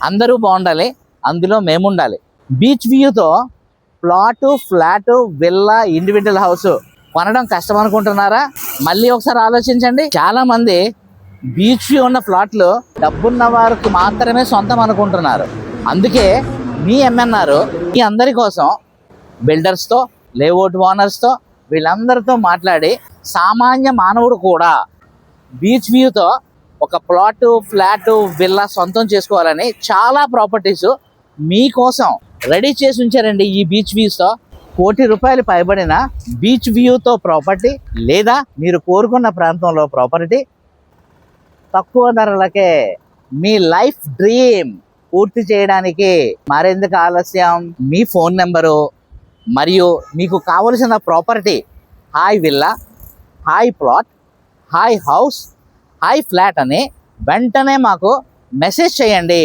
అందరూ బాగుండాలి, అందులో మేము ఉండాలి. బీచ్ వ్యూతో plot, flat, villa, individual house కొనడం కష్టం అనుకుంటున్నారా? మళ్ళీ ఒకసారి ఆలోచించండి. చాలా మంది బీచ్ వ్యూ ఉన్న ఫ్లాట్లు డబ్బున్న వారికి మాత్రమే సొంతం అనుకుంటున్నారు. అందుకే మీ ఎంఎన్ఆర్ మీ అందరి కోసం బిల్డర్స్తో, లేఅవుట్ ఓనర్స్తో, వీళ్ళందరితో మాట్లాడి సామాన్య మానవుడు కూడా బీచ్ వ్యూతో ఒక ప్లాటు, ఫ్లాటు, విల్లా సొంతం చేసుకోవాలని చాలా ప్రాపర్టీస్ మీకోసం రెడీ చేసి ఉంచారండి. ఈ బీచ్ వ్యూస్తో ₹1,00,00,000 పైబడిన బీచ్ వ్యూతో ప్రాపర్టీ, లేదా మీరు కోరుకున్న ప్రాంతంలో ప్రాపర్టీ తక్కువ ధరలకే మీ లైఫ్ డ్రీమ్ పూర్తి చేయడానికి మరెందుకు ఆలస్యం? మీ ఫోన్ నెంబరు మరియు మీకు కావలసిన property, hi villa, hi plot, hi house, hi flat అని వెంటనే మాకు మెసేజ్ చేయండి.